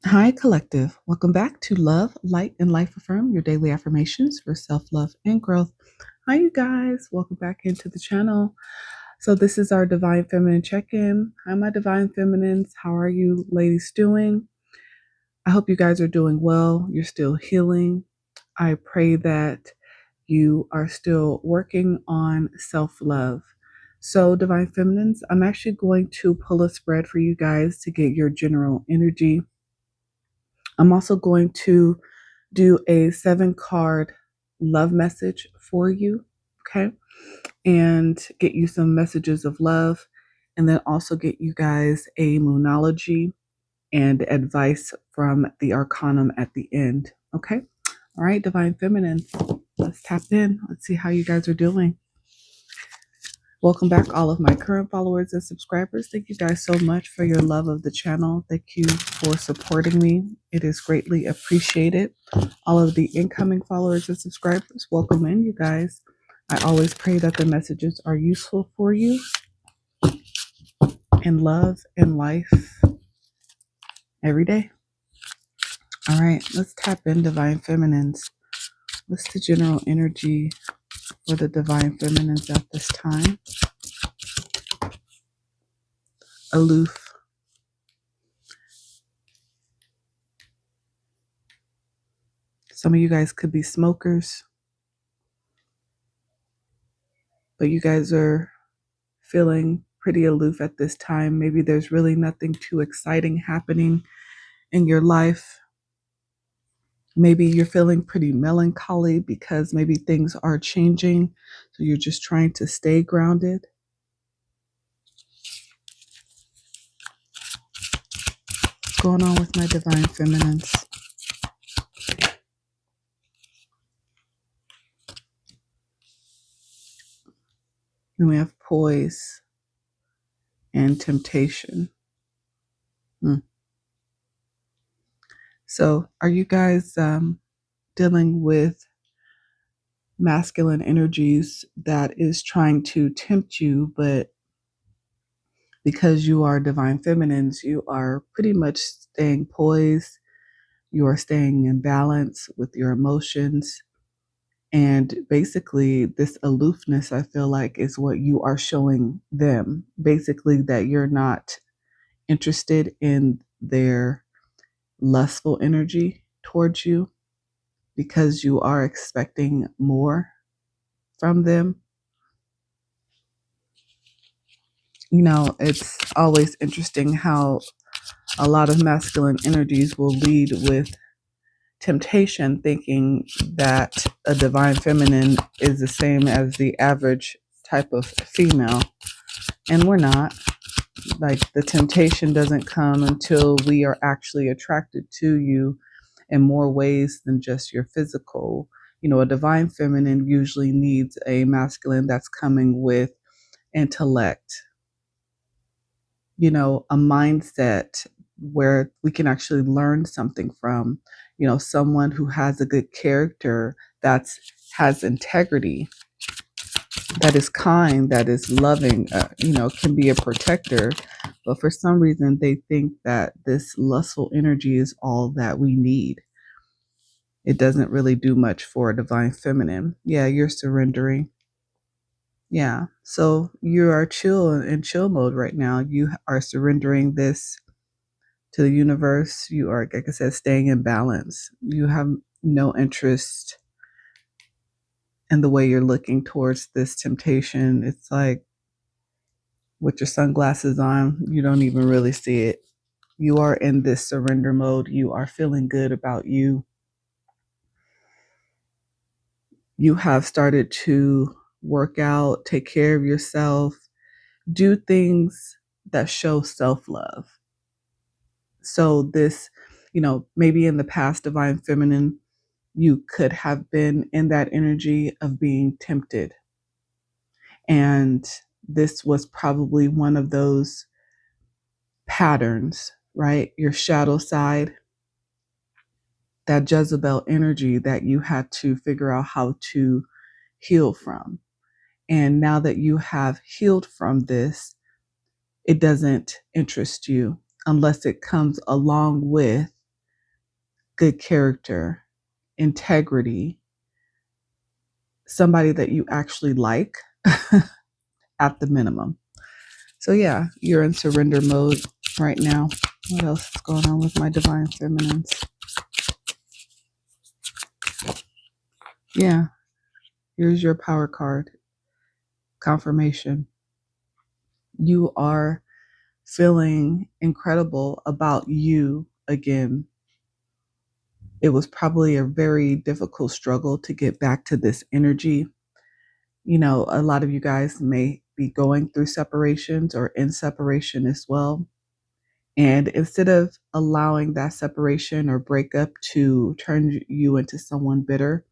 Hi, collective. Welcome back to Love, Light, and Life Affirm, your daily affirmations for self love and growth. Hi, you guys. Welcome back into the channel. So, this is our Divine Feminine check in. Hi, my Divine Feminines. How are you ladies doing? I hope you guys are doing well. You're still healing. I pray that you are still working on self love. So, Divine Feminines, I'm actually going to pull a spread for you guys to get your general energy. I'm also going to do a 7 card love message for you, okay? And get you some messages of love, and then also get you guys a moonology and advice from the Arcanum at the end, okay? All right, Divine Feminine, let's tap in. Let's see how you guys are doing. Welcome back, all of my current followers and subscribers. Thank you guys so much for your love of the channel. Thank you for supporting me. It is greatly appreciated. All of the incoming followers and subscribers, welcome in, you guys. I always pray that the messages are useful for you in love and life every day. All right, let's tap in, Divine Feminines. What's the general energy for the Divine Feminines at this time? Aloof. Some of you guys could be smokers, but you guys are feeling pretty aloof at this time. Maybe there's really nothing too exciting happening in your life. Maybe you're feeling pretty melancholy because maybe things are changing. So you're just trying to stay grounded. What's going on with my Divine Feminines? And we have poise and temptation. So are you guys dealing with masculine energies that is trying to tempt you, but because you are Divine Feminines, you are pretty much staying poised. You are staying in balance with your emotions. And basically, this aloofness, I feel like, is what you are showing them. Basically, that you're not interested in their lustful energy towards you because you are expecting more from them. You know, it's always interesting how a lot of masculine energies will lead with temptation, thinking that a Divine Feminine is the same as the average type of female. And we're not. Like, the temptation doesn't come until we are actually attracted to you in more ways than just your physical. You know, a Divine Feminine usually needs a masculine that's coming with intellect, you know, a mindset where we can actually learn something from, you know, someone who has a good character, that's has integrity, that is kind, that is loving, you know, can be a protector. But for some reason, they think that this lustful energy is all that we need. It doesn't really do much for a Divine Feminine. Yeah, you're surrendering. Yeah. So you are chill in chill mode right now. You are surrendering this to the universe. You are, like I said, staying in balance. You have no interest in the way you're looking towards this temptation. It's like with your sunglasses on, you don't even really see it. You are in this surrender mode. You are feeling good about you. You have started to work out, take care of yourself, do things that show self love. So, this, you know, maybe in the past, Divine Feminine, you could have been in that energy of being tempted. And this was probably one of those patterns, right? Your shadow side, that Jezebel energy that you had to figure out how to heal from. And now that you have healed from this, it doesn't interest you unless it comes along with good character, integrity, somebody that you actually like at the minimum. So yeah, you're in surrender mode right now. What else is going on with my divine feminines? Yeah, here's your power card. Confirmation. You are feeling incredible about you again. It was probably a very difficult struggle to get back to this energy. You know, a lot of you guys may be going through separations or in separation as well. And instead of allowing that separation or breakup to turn you into someone bitter,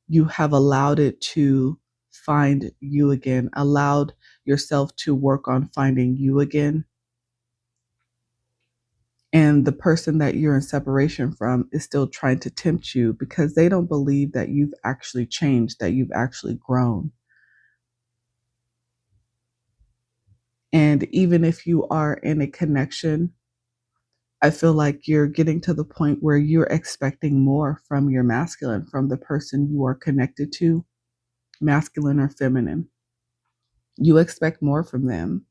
you have allowed it to find you again, allowed yourself to work on finding you again. And the person that you're in separation from is still trying to tempt you because they don't believe that you've actually changed, that you've actually grown. And even if you are in a connection, I feel like you're getting to the point where you're expecting more from your masculine, from the person you are connected to, masculine or feminine. You expect more from them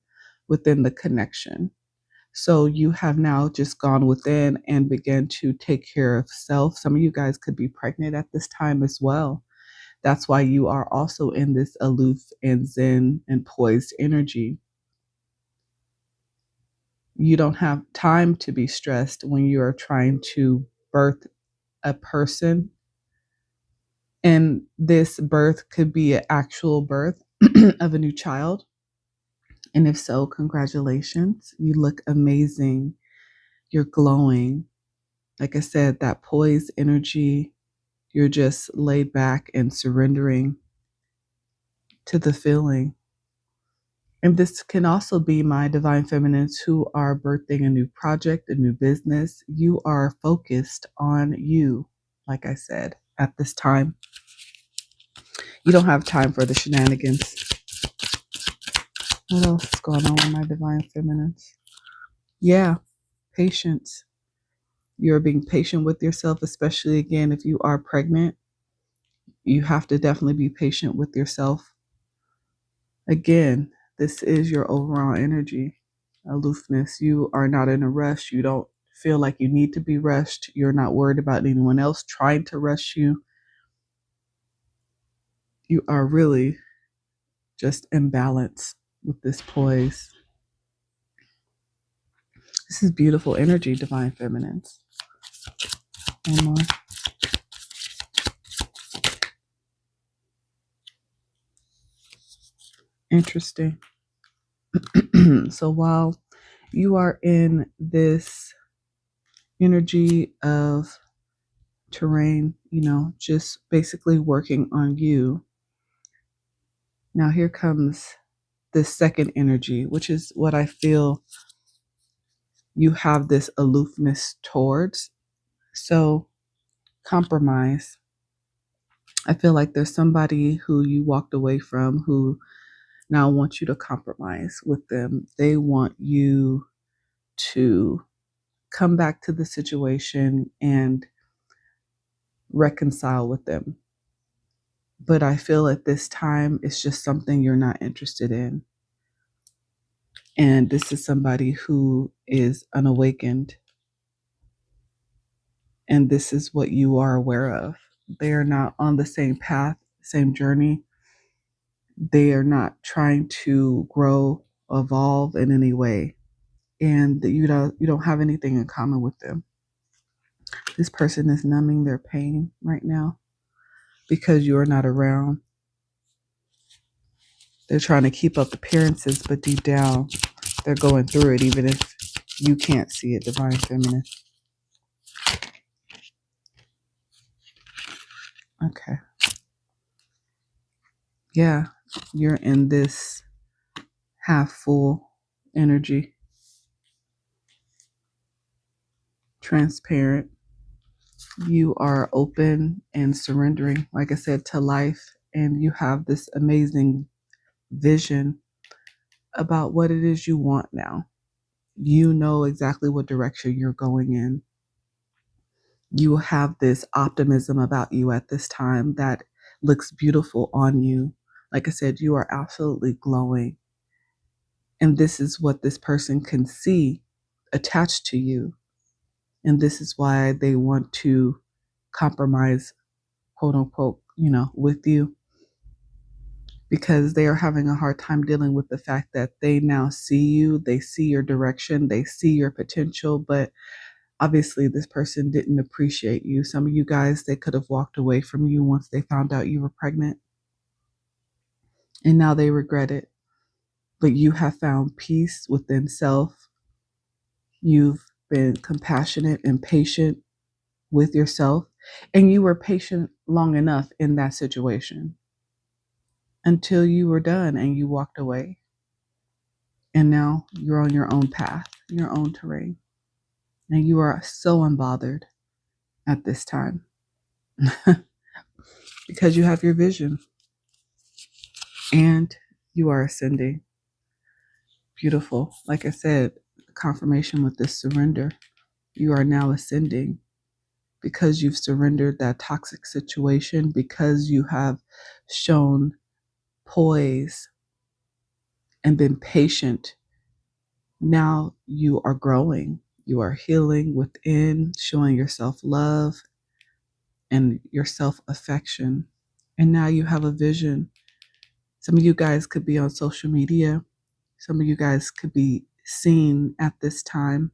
within the connection. So you have now just gone within and began to take care of self. Some of you guys could be pregnant at this time as well. That's why you are also in this aloof and zen and poised energy. You don't have time to be stressed when you are trying to birth a person. And this birth could be an actual birth of a new child. And if so, congratulations. You look amazing. You're glowing. Like I said, that poised energy, you're just laid back and surrendering to the feeling. And this can also be my divine feminines who are birthing a new project, a new business. You are focused on you, like I said, at this time. You don't have time for the shenanigans. What else is going on with my divine feminines? Yeah, patience. You're being patient with yourself, especially again, if you are pregnant. You have to definitely be patient with yourself. Again, this is your overall energy, aloofness. You are not in a rush. You don't feel like you need to be rushed. You're not worried about anyone else trying to rush you. You are really just in balance with this poise. This is beautiful energy, divine feminines. One more. Interesting. So while you are in this energy of terrain, just basically working on you, now here comes this second energy, which is what I feel you have this aloofness towards. So compromise. I feel like there's somebody who you walked away from who now wants you to compromise with them. They want you to come back to the situation and reconcile with them. But I feel at this time it's just something you're not interested in. And this is somebody who is unawakened. And this is what you are aware of. They are not on the same path, same journey. They are not trying to grow, evolve in any way. And you don't have anything in common with them. This person is numbing their pain right now because you are not around. They're trying to keep up appearances, but deep down, they're going through it, even if you can't see it, divine feminine. Okay. Yeah, you're in this half full energy. Transparent. You are open and surrendering, like I said, to life. And you have this amazing vision about what it is you want now. You know exactly what direction you're going in. You have this optimism about you at this time that looks beautiful on you. Like I said, you are absolutely glowing. And this is what this person can see attached to you. And this is why they want to compromise, quote unquote, with you, because they are having a hard time dealing with the fact that they now see you, they see your direction, they see your potential, but obviously this person didn't appreciate you. Some of you guys, they could have walked away from you once they found out you were pregnant, and now they regret it. But you have found peace within self. You've been compassionate and patient with yourself, and you were patient long enough in that situation until you were done and you walked away. And now you're on your own path, your own terrain, and you are so unbothered at this time because you have your vision and you are ascending. Beautiful. Like I said, confirmation with this surrender. You are now ascending because you've surrendered that toxic situation, because you have shown poise and been patient. Now you are growing. You are healing within, showing yourself love and your self-affection. And now you have a vision. Some of you guys could be on social media. Some of you guys could be seen at this time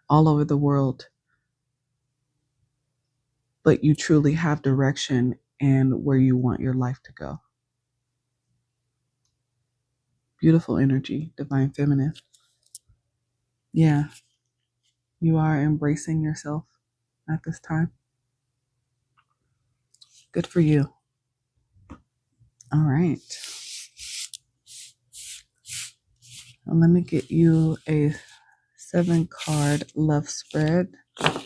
all over the world. But you truly have direction and where you want your life to go. Beautiful energy, divine feminine. Yeah, you are embracing yourself at this time. Good for you. All right. Well, let me get you a 7-card love spread. I'm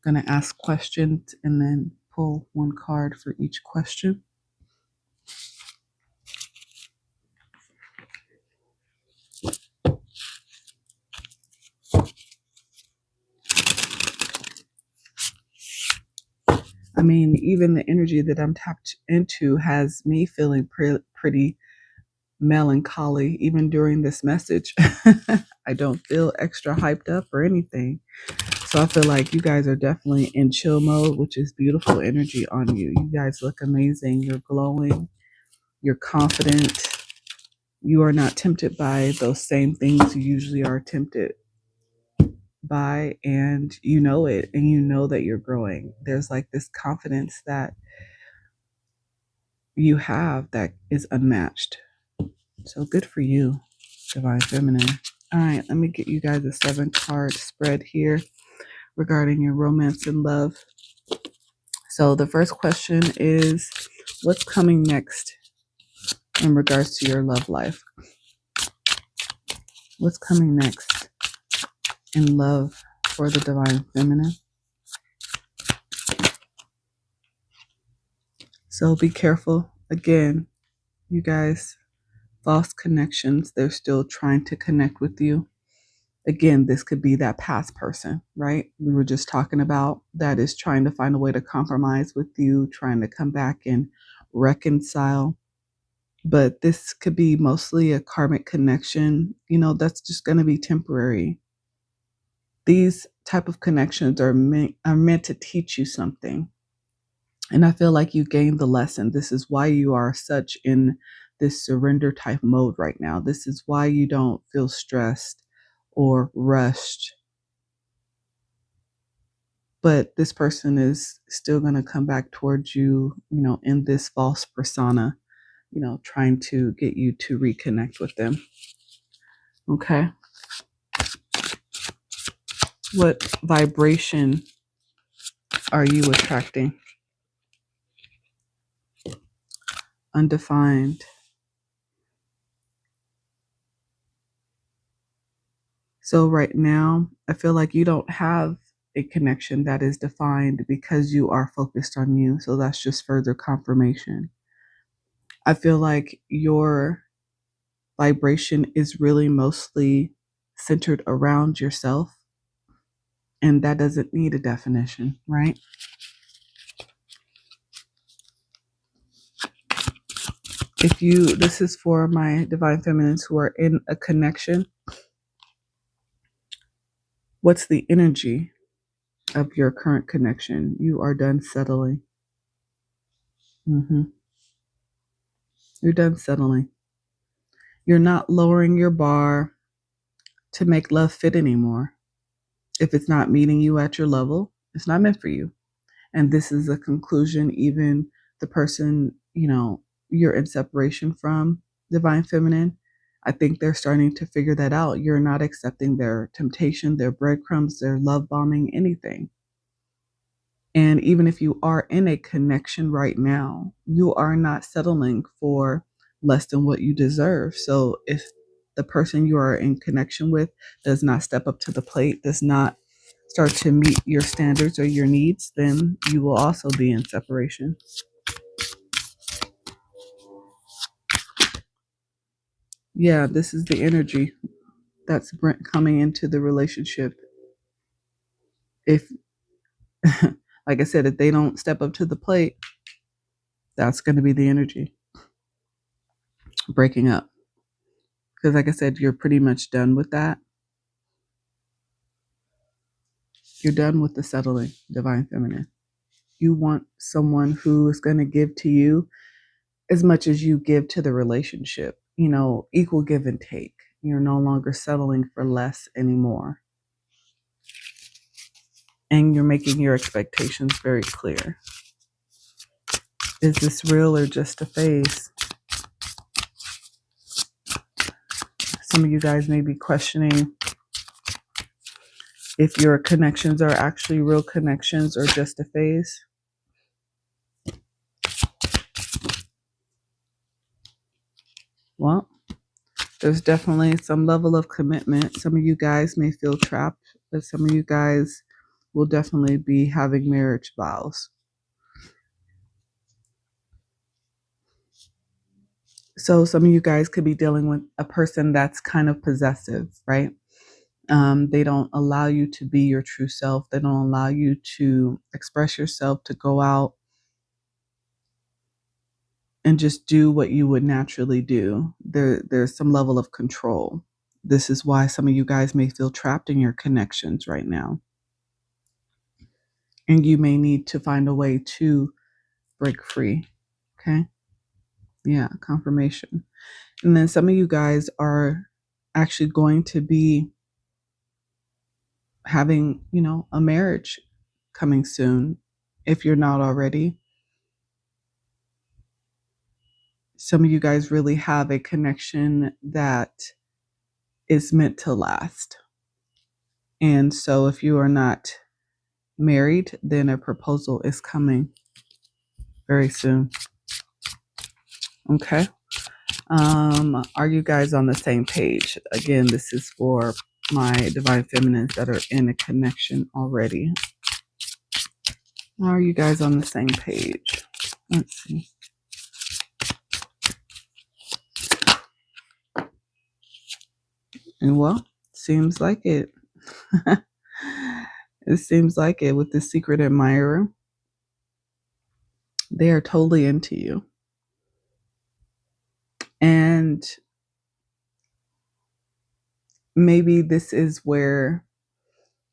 going to ask questions and then pull one card for each question. I mean, even the energy that I'm tapped into has me feeling pretty melancholy, even during this message. I don't feel extra hyped up or anything. So I feel like you guys are definitely in chill mode, which is beautiful energy on you. You guys look amazing. You're glowing. You're confident. You are not tempted by those same things you usually are tempted by, and you know it, and you know that you're growing. There's like this confidence that you have that is unmatched. So good for you, divine feminine. All right, let me get you guys a 7-card spread here regarding your romance and love. So the first question is, what's coming next in regards to your love life? What's coming next in love for the divine feminine? So be careful. Again, you guys, false connections, they're still trying to connect with you. Again, this could be that past person, right? We were just talking about that is trying to find a way to compromise with you, trying to come back and reconcile. But this could be mostly a karmic connection. That's just going to be temporary. These type of connections are meant to teach you something. And I feel like you gained the lesson. This is why you are such in this surrender type mode right now. This is why you don't feel stressed or rushed. But this person is still going to come back towards you, in this false persona, trying to get you to reconnect with them. Okay. What vibration are you attracting? Undefined. So right now, I feel like you don't have a connection that is defined because you are focused on you. So that's just further confirmation. I feel like your vibration is really mostly centered around yourself. And that doesn't need a definition, right? This is for my divine feminines who are in a connection. What's the energy of your current connection? You are done settling. You're done settling. You're not lowering your bar to make love fit anymore. If it's not meeting you at your level, it's not meant for you. And this is a conclusion even the person, you're in separation from, divine feminine, I think they're starting to figure that out. You're not accepting their temptation, their breadcrumbs, their love bombing, anything. And even if you are in a connection right now, you are not settling for less than what you deserve. So if the person you are in connection with does not step up to the plate, does not start to meet your standards or your needs, then you will also be in separation. Yeah, this is the energy that's coming into the relationship. If, like I said, if they don't step up to the plate, that's going to be the energy. Breaking up. Because like I said, you're pretty much done with that. You're done with the settling, divine feminine. You want someone who is going to give to you as much as you give to the relationship, equal give and take. You're no longer settling for less anymore. And you're making your expectations very clear. Is this real or just a phase? Some of you guys may be questioning if your connections are actually real connections or just a phase. Well, there's definitely some level of commitment. Some of you guys may feel trapped, but some of you guys will definitely be having marriage vows. So some of you guys could be dealing with a person that's kind of possessive, right? They don't allow you to be your true self. They don't allow you to express yourself, to go out and just do what you would naturally do. There's some level of control. This is why some of you guys may feel trapped in your connections right now. And you may need to find a way to break free. Okay? Yeah, confirmation. And then some of you guys are actually going to be having, a marriage coming soon, if you're not already. Some of you guys really have a connection that is meant to last. And so if you are not married, then a proposal is coming very soon. Okay. Are you guys on the same page? Again, this is for my divine feminines that are in a connection already. Are you guys on the same page? Let's see. And well, seems like it. It seems like it with the secret admirer. They are totally into you. And maybe this is where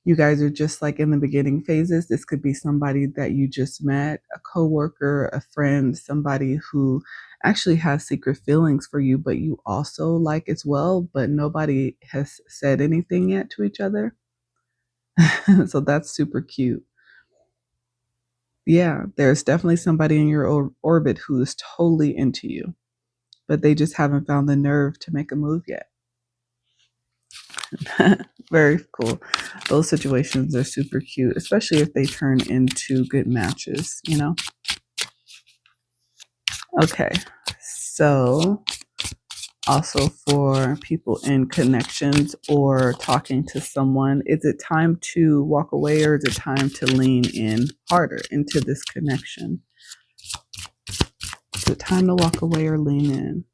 you guys are just like in the beginning phases. This could be somebody that you just met, a coworker, a friend, somebody who actually has secret feelings for you, but you also like as well, but nobody has said anything yet to each other. So that's super cute. Yeah, there's definitely somebody in your orbit who is totally into you, but they just haven't found the nerve to make a move yet. Very cool. Those situations are super cute, especially if they turn into good matches, Okay, so also for people in connections or talking to someone, is it time to walk away or is it time to lean in harder into this connection? Is it time to walk away or lean in?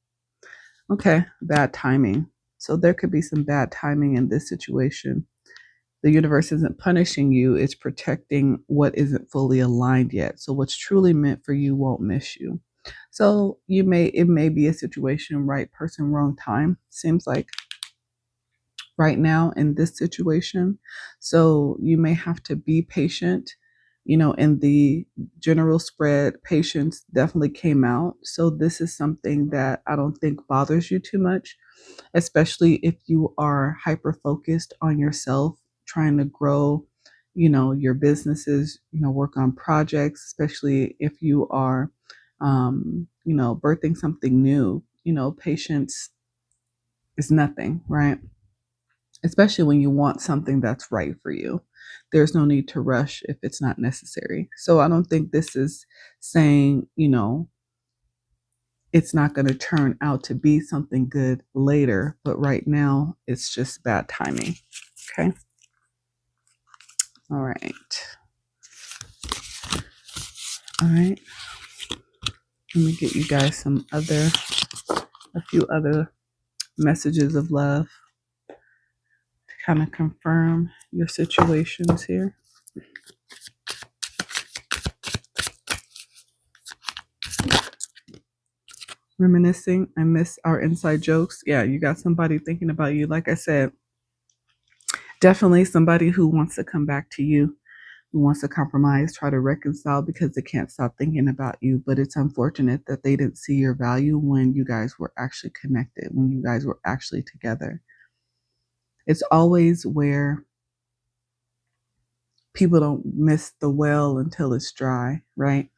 Okay, bad timing. So there could be some bad timing in this situation. The universe isn't punishing you, it's protecting what isn't fully aligned yet. So what's truly meant for you won't miss you. So it may be a situation, right person, wrong time, seems like right now in this situation. So you may have to be patient. In the general spread, patience definitely came out. So this is something that I don't think bothers you too much, especially if you are hyper focused on yourself, trying to grow, your businesses, work on projects, especially if you are, birthing something new. Patience is nothing, right? Especially when you want something that's right for you. There's no need to rush if it's not necessary. So I don't think this is saying, it's not going to turn out to be something good later, but right now it's just bad timing. Okay. All right. All right. Let me get you guys a few other messages of love to kind of confirm your situations here. Reminiscing. I miss our inside jokes. Yeah, you got somebody thinking about you. Like I said, definitely somebody who wants to come back to you, who wants to compromise, try to reconcile because they can't stop thinking about you. But it's unfortunate that they didn't see your value when you guys were actually connected, when you guys were actually together. It's always where people don't miss the well until it's dry, right?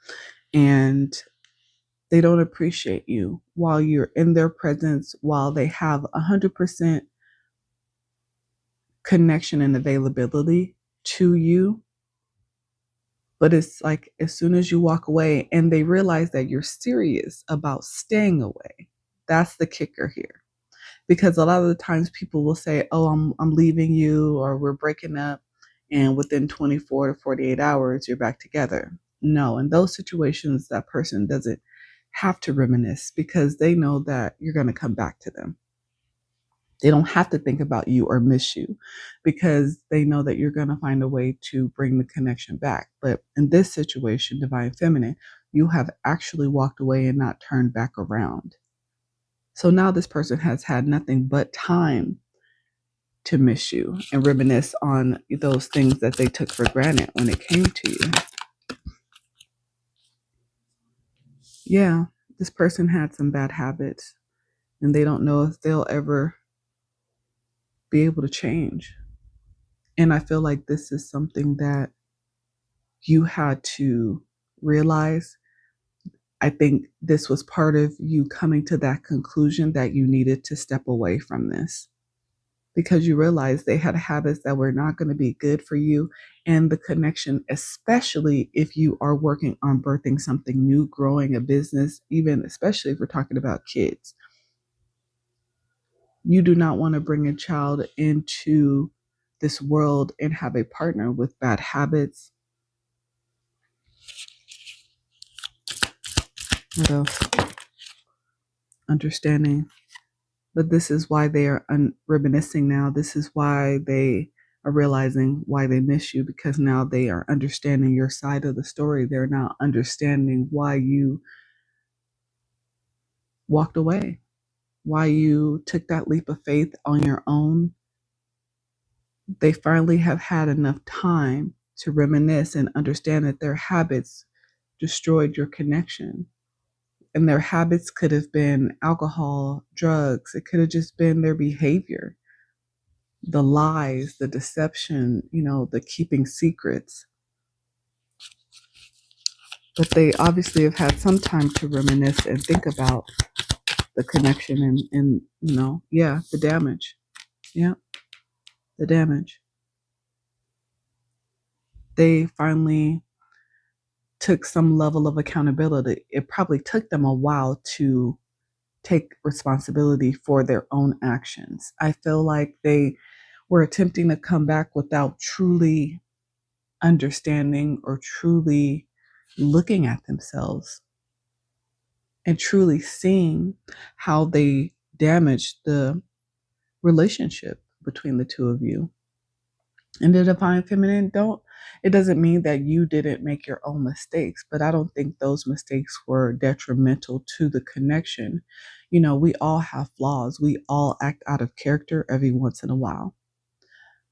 And they don't appreciate you while you're in their presence, while they have 100% connection and availability to you. But it's like as soon as you walk away and they realize that you're serious about staying away, that's the kicker here. Because a lot of the times people will say, "Oh, I'm leaving you," or "We're breaking up," and within 24 to 48 hours you're back together. No, in those situations that person doesn't have to reminisce because they know that you're going to come back to them. They don't have to think about you or miss you because they know that you're going to find a way to bring the connection back. But in this situation, divine feminine, you have actually walked away and not turned back around. So now this person has had nothing but time to miss you and reminisce on those things that they took for granted when it came to you. Yeah, this person had some bad habits and they don't know if they'll ever be able to change. And I feel like this is something that you had to realize. I think this was part of you coming to that conclusion that you needed to step away from this because you realized they had habits that were not going to be good for you and the connection, especially if you are working on birthing something new, growing a business, even especially if we're talking about kids. You do not want to bring a child into this world and have a partner with bad habits. What else? Understanding. But this is why they are reminiscing now. This is why they are realizing why they miss you, because now they are understanding your side of the story. They're now understanding why you walked away, why you took that leap of faith on your own. They finally have had enough time to reminisce and understand that their habits destroyed your connection. And their habits could have been alcohol, drugs. It could have just been their behavior, the lies, the deception, the keeping secrets. But they obviously have had some time to reminisce and think about the connection and the damage. Yeah, the damage. They finally took some level of accountability. It probably took them a while to take responsibility for their own actions. I feel like they were attempting to come back without truly understanding or truly looking at themselves and truly seeing how they damaged the relationship between the two of you. And the divine feminine, it doesn't mean that you didn't make your own mistakes, but I don't think those mistakes were detrimental to the connection. We all have flaws. We all act out of character every once in a while.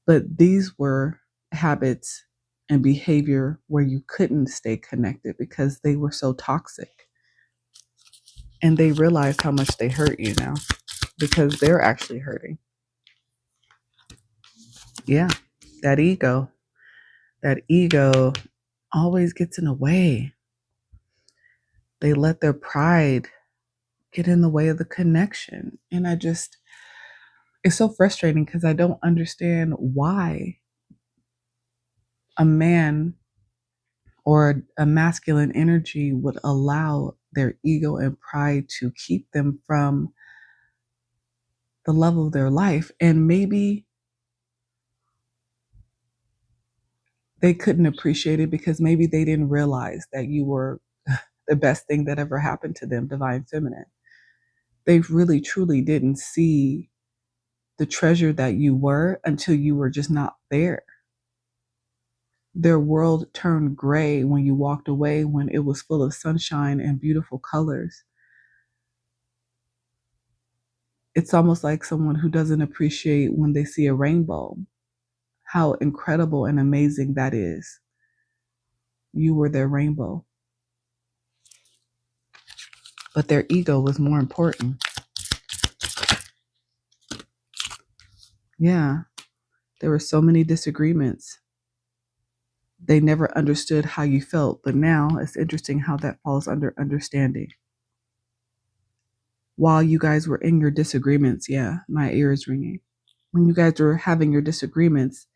But these were habits and behavior where you couldn't stay connected because they were so toxic. And they realized how much they hurt you now because they're actually hurting. Yeah, that ego always gets in the way. They let their pride get in the way of the connection. And it's so frustrating because I don't understand why a man or a masculine energy would allow their ego and pride to keep them from the love of their life. And maybe they couldn't appreciate it because maybe they didn't realize that you were the best thing that ever happened to them, divine feminine. They really truly didn't see the treasure that you were until you were just not there. Their world turned gray when you walked away, when it was full of sunshine and beautiful colors. It's almost like someone who doesn't appreciate when they see a rainbow, how incredible and amazing that is. You were their rainbow. But their ego was more important. Yeah, there were so many disagreements. They never understood how you felt, but now it's interesting how that falls under understanding. While you guys were in your disagreements, yeah, my ear is ringing. When you guys were having your disagreements,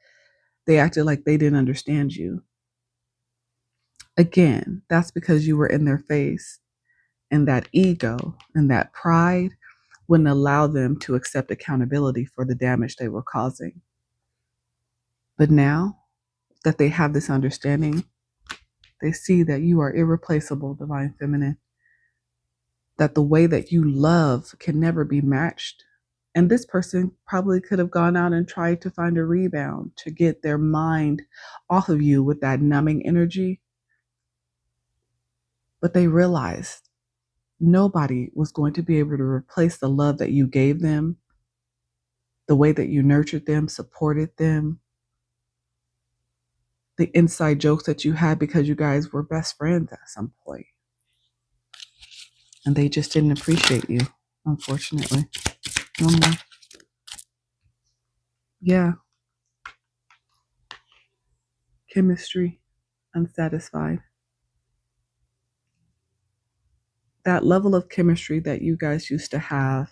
they acted like they didn't understand you. Again, that's because you were in their face, and that ego and that pride wouldn't allow them to accept accountability for the damage they were causing. But now that they have this understanding, they see that you are irreplaceable, divine feminine, that the way that you love can never be matched. And this person probably could have gone out and tried to find a rebound to get their mind off of you with that numbing energy. But they realized nobody was going to be able to replace the love that you gave them, the way that you nurtured them, supported them, the inside jokes that you had because you guys were best friends at some point. And they just didn't appreciate you, unfortunately. No more. Yeah. Chemistry, unsatisfied. That level of chemistry that you guys used to have,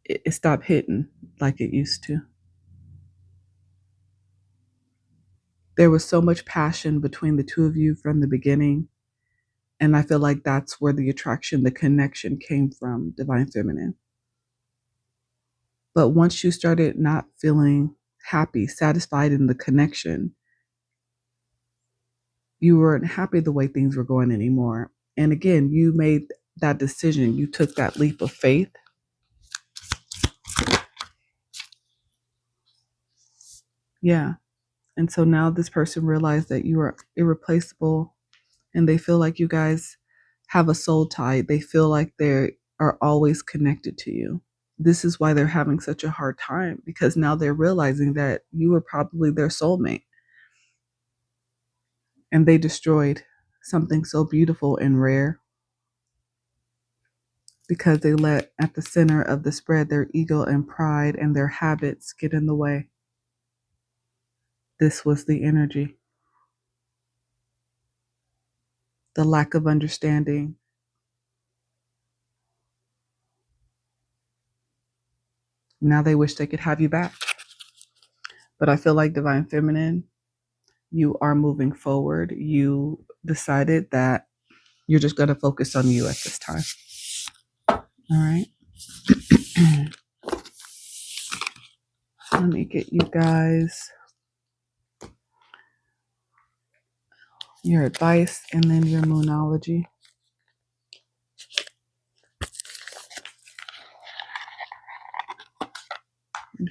it stopped hitting like it used to. There was so much passion between the two of you from the beginning. And I feel like that's where the attraction, the connection came from, divine feminine. But once you started not feeling happy, satisfied in the connection, you weren't happy the way things were going anymore. And again, you made that decision. You took that leap of faith. Yeah. And so now this person realized that you are irreplaceable, and they feel like you guys have a soul tie. They feel like they are always connected to you. This is why they're having such a hard time, because now they're realizing that you were probably their soulmate. And they destroyed something so beautiful and rare because they let at the center of the spread their ego and pride and their habits get in the way. This was the energy. The lack of understanding. Now they wish they could have you back. But I feel like divine feminine, you are moving forward. You decided that you're just going to focus on you at this time. All right. Let me get you guys your advice and then your moonology.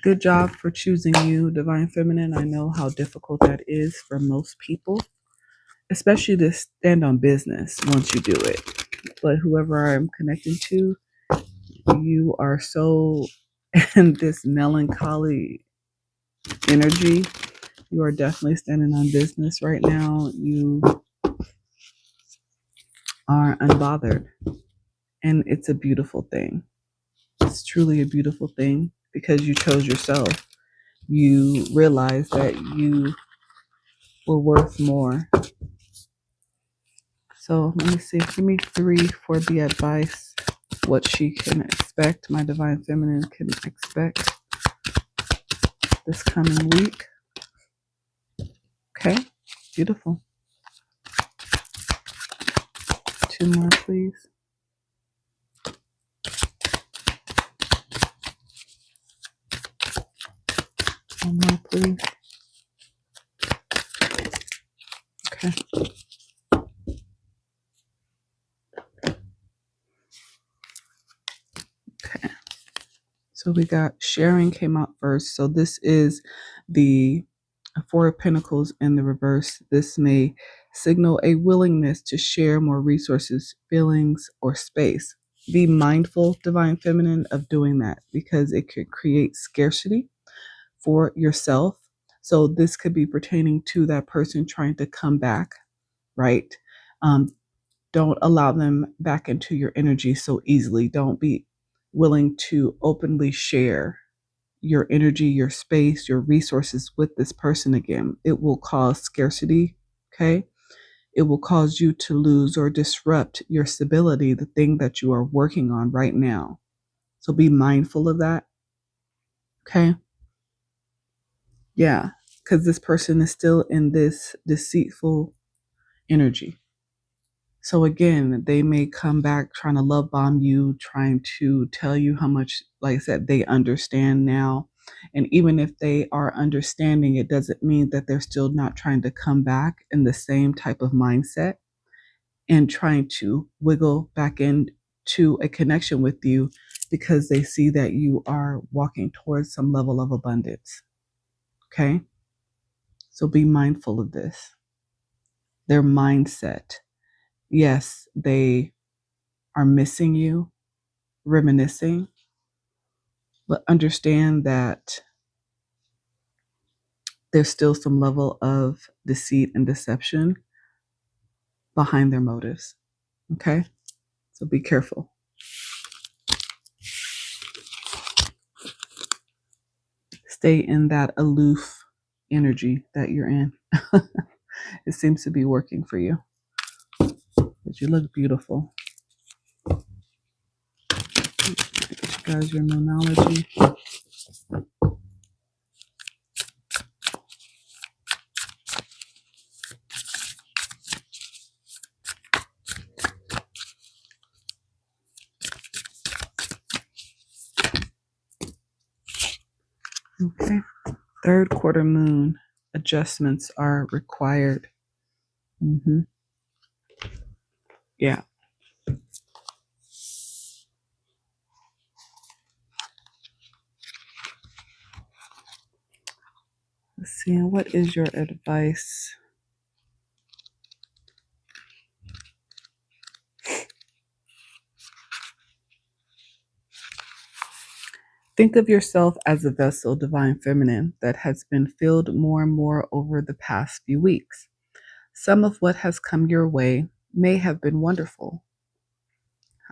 Good job for choosing you, Divine Feminine. I know how difficult that is for most people, especially to stand on business once you do it. But whoever I'm connecting to, you are so in this melancholy energy. You are definitely standing on business right now. You are unbothered. And it's a beautiful thing. It's truly a beautiful thing because you chose yourself. You realize that you were worth more. So let me see. Give me 3 for the advice. What she can expect, my Divine Feminine can expect this coming week. Okay, beautiful. 2 more, please. One more, please. Okay. Okay. So we got sharing came out first. So this is the 4 of Pentacles in the reverse. This may signal a willingness to share more resources, feelings, or space. Be mindful, Divine Feminine, of doing that because it could create scarcity for yourself. So this could be pertaining to that person trying to come back, right? Don't allow them back into your energy so easily. Don't be willing to openly share your energy, your space, your resources with this person again. It will cause scarcity, okay? It will cause you to lose or disrupt your stability, the thing that you are working on right now. So be mindful of that, okay? Yeah, because this person is still in this deceitful energy. So again, they may come back trying to love bomb you, trying to tell you how much, like I said, they understand now. And even if they are understanding, it doesn't mean that they're still not trying to come back in the same type of mindset and trying to wiggle back into a connection with you because they see that you are walking towards some level of abundance. Okay? So be mindful of this. Their mindset. Yes, they are missing you, reminiscing, but understand that there's still some level of deceit and deception behind their motives. Okay? So be careful. Stay in that aloof energy that you're in. It seems to be working for you. But you look beautiful. Get you guys your moonology. Okay. 3rd quarter moon. Adjustments are required. Yeah. Let's see. What is your advice? Think of yourself as a vessel, Divine Feminine, that has been filled more and more over the past few weeks. Some of what has come your way may have been wonderful.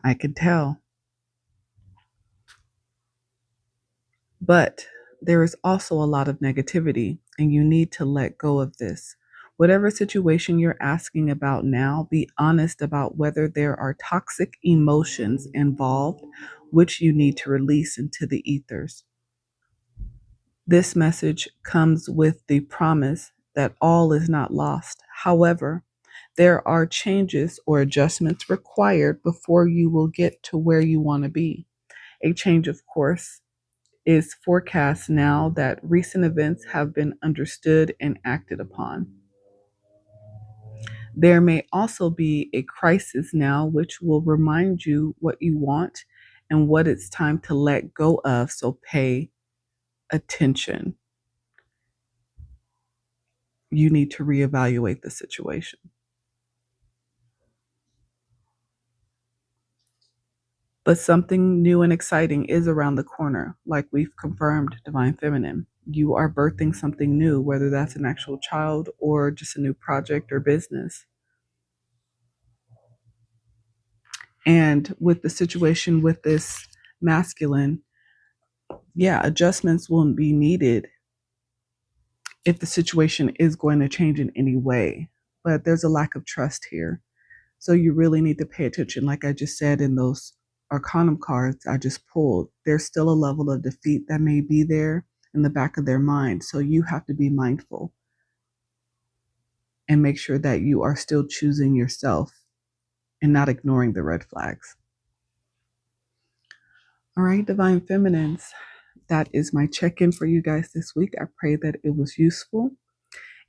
I can tell. But there is also a lot of negativity, and you need to let go of this. Whatever situation you're asking about now, be honest about whether there are toxic emotions involved, which you need to release into the ethers. This message comes with the promise that all is not lost. However, there are changes or adjustments required before you will get to where you want to be. A change of course is forecast now that recent events have been understood and acted upon. There may also be a crisis now which will remind you what you want and what it's time to let go of, so pay attention, you need to reevaluate the situation. But something new and exciting is around the corner, like we've confirmed, Divine Feminine. You are birthing something new, whether that's an actual child or just a new project or business. And with the situation with this masculine, yeah, adjustments will be needed if the situation is going to change in any way. But there's a lack of trust here. So you really need to pay attention. Like I just said in those Arcanum cards I just pulled, there's still a level of defeat that may be there in the back of their mind. So you have to be mindful and make sure that you are still choosing yourself and not ignoring the red flags. All right, Divine Feminines, that is my check-in for you guys this week. I pray that it was useful,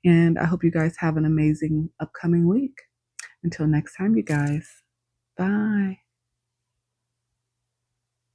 and I hope you guys have an amazing upcoming week. Until next time, you guys. Bye.